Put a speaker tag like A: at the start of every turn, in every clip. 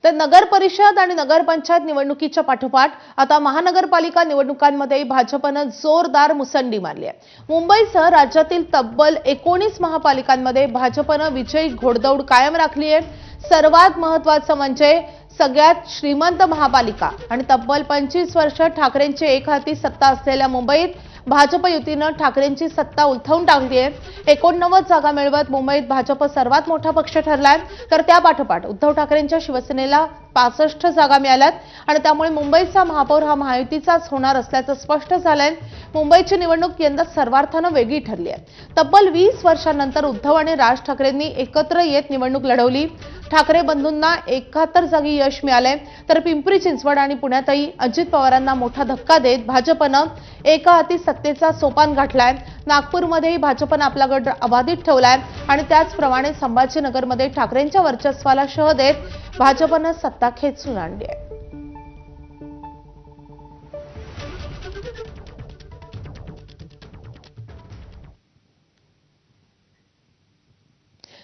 A: तर नगर परिषद आणि नगरपंचायत निवडणुकीच्या पाठोपाठ आता महानगरपालिका निवडणुकांमध्ये भाजपनं जोरदार मुसंडी मारली आहे। मुंबईसह राज्यातील तब्बल 19 महापालिकांमध्ये भाजपनं विजयी घोडदौड कायम राखली आहे। सर्वात महत्त्वाचं म्हणजे सगळ्यात श्रीमंत महापालिका आणि तब्बल 25 वर्ष ठाकरेंची एकहाती सत्ता असलेल्या मुंबईत भाजप युतीनं ठाकरेंची सत्ता उलथवून टाकली आहे। 89 जागा मिळवत मुंबईत भाजप सर्वात मोठा पक्ष ठरलाय। तर त्या पाठोपाठ उद्धव ठाकरेंच्या शिवसेनेला 65 जागा मिळाल्यात आणि त्यामुळे मुंबईचा महापौर हा महायुतीचाच होणार असल्याचं स्पष्ट झालंय। मुंबईची निवडणूक यंदा सर्वार्थानं वेगळी ठरली आहे। तब्बल 20 वर्षांनंतर उद्धव आणि राज ठाकरेंनी एकत्र येत निवडणूक लढवली। ठाकरे बंधूंना 71 जागी यश मिळाले, तर पिंपरी चिंचवड आणि पुण्यातही अजित पवारांना मोठा धक्का देत भाजपनं एकहाती सत्तेचा सोपान गाठलाय। नागपूरमध्येही भाजपनं आपला गड अबाधित ठेवलाय आणि त्याचप्रमाणे संभाजीनगरमध्ये ठाकरेंच्या वर्चस्वाला शह देत भाजपनं सत्ता खेचून आणली आहे।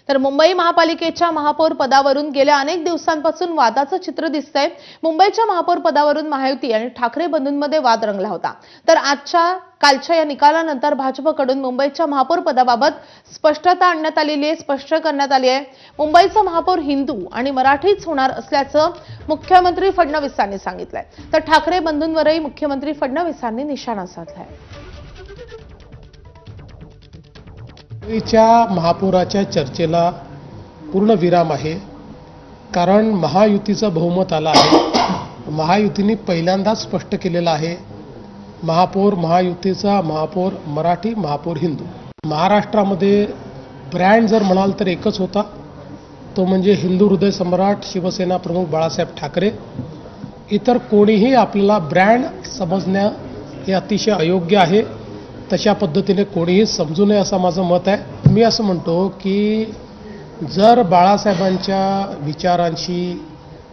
A: तर मुंबई महापालिकेच्या महापौर पदावरून गेल्या अनेक दिवसांपासून वादाचं चित्र दिसतंय। मुंबईच्या महापौर पदावरून महायुती आणि ठाकरे बंधूंमध्ये वाद रंगला होता। तर कालच्या या निकालानंतर भाजपकडून मुंबईच्या महापौर पदाबाबत स्पष्टता आणण्यात आलेली आहे, स्पष्ट करण्यात आली आहे। मुंबईचा महापौर हिंदू आणि मराठीच होणार असल्याचं मुख्यमंत्री फडणवीसांनी सांगितलंय। तर ठाकरे बंधूंवरही मुख्यमंत्री फडणवीसांनी निशाणा साधलाय।
B: मुंबईच्या महापौराच्या चर्चेला पूर्ण विराम आहे, कारण महायुतीचं बहुमत आलं आहे। महायुतीने पहिल्यांदाच स्पष्ट केलेलं आहे, महापौर महायुतीचा, महापौर मराठी, महापौर हिंदू। महाराष्ट्रामध्ये ब्रँड जर म्हणाल तर एकच होता, तो म्हणजे हिंदू हृदय सम्राट शिवसेना प्रमुख बाळासाहेब ठाकरे। इतर कोणीही आपल्याला ब्रँड समजणं हे अतिशय अयोग्य आहे। तशा पद्धतीने कोणीही समजू नये असं माझं मत आहे। मी असं म्हणतो की जर बाळासाहेबांच्या विचारांशी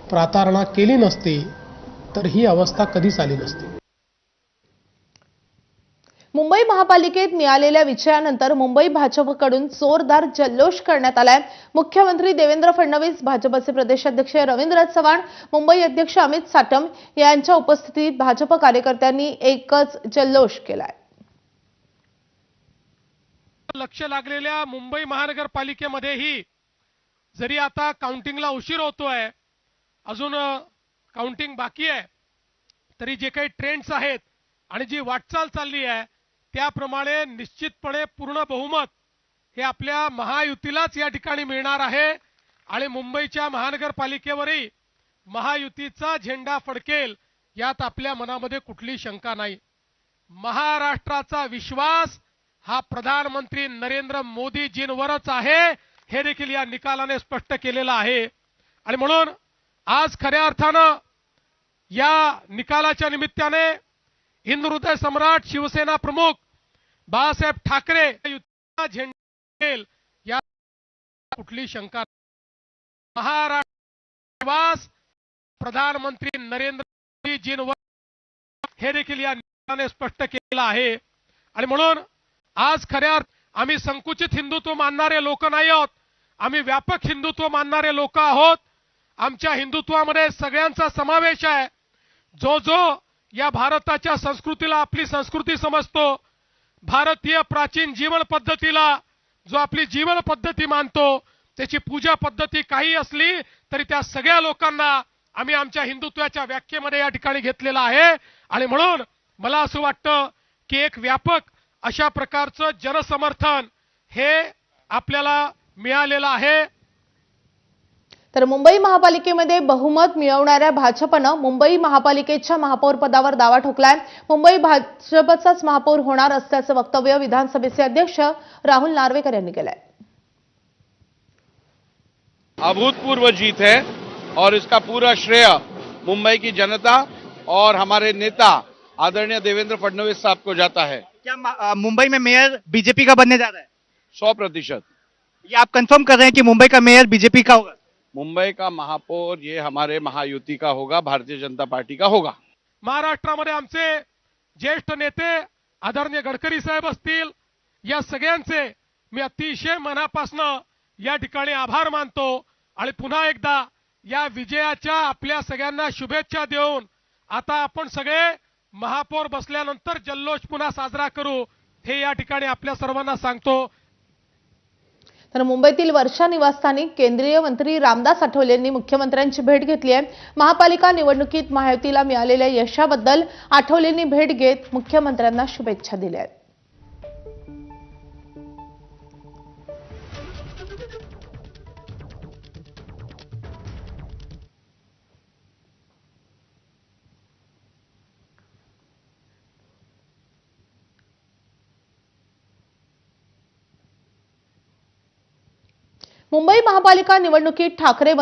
B: प्रतारणा केली नसती तर ही अवस्था कधीच आली नसती।
A: मुंबई महापालिकेत मिळालेल्या विजयानंतर मुंबई भाजपकडून जोरदार जल्लोष करण्यात आलाय। मुख्यमंत्री देवेंद्र फडणवीस, भाजपचे प्रदेशाध्यक्ष रवींद्र चव्हाण, मुंबई अध्यक्ष अमित साटम यांच्या उपस्थितीत भाजप कार्यकर्त्यांनी एकच जल्लोष केलाय।
C: लक्ष लागलेल्या मुंबई महानगरपालिकेमध्येही जरी आता काउंटिंगला उशीर होतोय, अजून काउंटिंग बाकी आहे, तरी जे काही ट्रेंड्स आहेत आणि जी वाटचाल चालली आहे त्याप्रमाणे निश्चितपणे पूर्ण बहुमत हे आपल्या महायुतीलाच या ठिकाणी मिळणार आहे आणि मुंबईच्या महानगरपालिकेवरही महायुतीचा झेंडा फडकेल यात आपल्या मनामध्ये कुठली शंका नाही। महाराष्ट्राचा विश्वास हा प्रधानमंत्री नरेंद्र मोदीजींवरच आहे, हे देखील या निकालाने स्पष्ट केलेलं आहे। आणि म्हणून आज खऱ्या अर्थानं या निकालाच्या निमित्ताने हिंदू हृदय सम्राट शिवसेना प्रमुख बाळासाहेब ठाकरे युतीचा झेंडा या कुठली शंका नाही। महाराष्ट्र विश्वास प्रधानमंत्री नरेंद्र मोदीजींवर हे देखील या निकालाने स्पष्ट केलेलं आहे। आणि म्हणून आज खऱ्या आम्ही संकुचित हिंदुत्व मानणारे लोक नाही आहोत, आम्ही व्यापक हिंदुत्व मानणारे लोक आहोत। आमच्या हिंदुत्वामध्ये सगळ्यांचा समावेश आहे। जो या भारताच्या संस्कृतीला आपली संस्कृती समजतो, भारतीय प्राचीन जीवन पद्धतीला जो आपली जीवन पद्धती मानतो, त्याची पूजा पद्धती काही असली तरी त्या सगळ्या लोकांना आम्ही आमच्या हिंदुत्वाच्या व्याख्येमध्ये या ठिकाणी घेतलेला आहे। आणि म्हणून मला असं वाटतं की एक व्यापक अशा प्रकारचं जनसमर्थन हे आपल्याला मिळालेलं आहे।
A: तर मुंबई महापालिकेमध्ये बहुमत मिळवणाऱ्या भाजपनं मुंबई महापालिकेच्या महापौर पदावर दावा ठोकलाय। मुंबई भाजपचाच महापौर होणार असल्याचं वक्तव्य विधानसभेचे अध्यक्ष राहुल नार्वेकर यांनी केलंय।
D: अभूतपूर्व जीत है और इसका पूरा श्रेय मुंबई की जनता और हमारे नेता आदरणीय देवेंद्र फडणवीस साहब को जाता है।
E: क्या मुंबई में मेयर बीजेपी का बनने जा रहा है?
D: 100%।
E: ये आप कंफर्म कर रहे हैं कि मुंबई का मेयर बीजेपी का होगा?
D: मुंबई का महापौर ये हमारे महायुति का होगा, भारतीय जनता पार्टी का होगा।
C: महाराष्ट्रामध्ये आमचे ज्येष्ठ नेते आदरणीय गडकरी साहेब असतील, या सगळ्यांचे मी अतिशय मनापासून या ठिकाणी आभार मानतो आणि पुन्हा एकदा या विजयाच्या आपल्या सगळ्यांना शुभेच्छा देऊन आता आपण सगळे महापौर बसल्यानंतर जल्लोष पुन्हा साजरा करू हे या ठिकाणी आपल्या सर्वांना सांगतो.
A: तर मुंबईतील वर्षा निवासस्थानी केंद्रीय मंत्री रामदास आठवले यांनी मुख्यमंत्र्यांची भेट घेतली आहे. महापालिका निवडणुकीत महायुतीला मिळालेल्या यशाबद्दल आठवलेंनी भेट घेत मुख्यमंत्र्यांना शुभेच्छा दिल्या आहेत. मुंबई महापालिका निवडणुकीत ठाकरे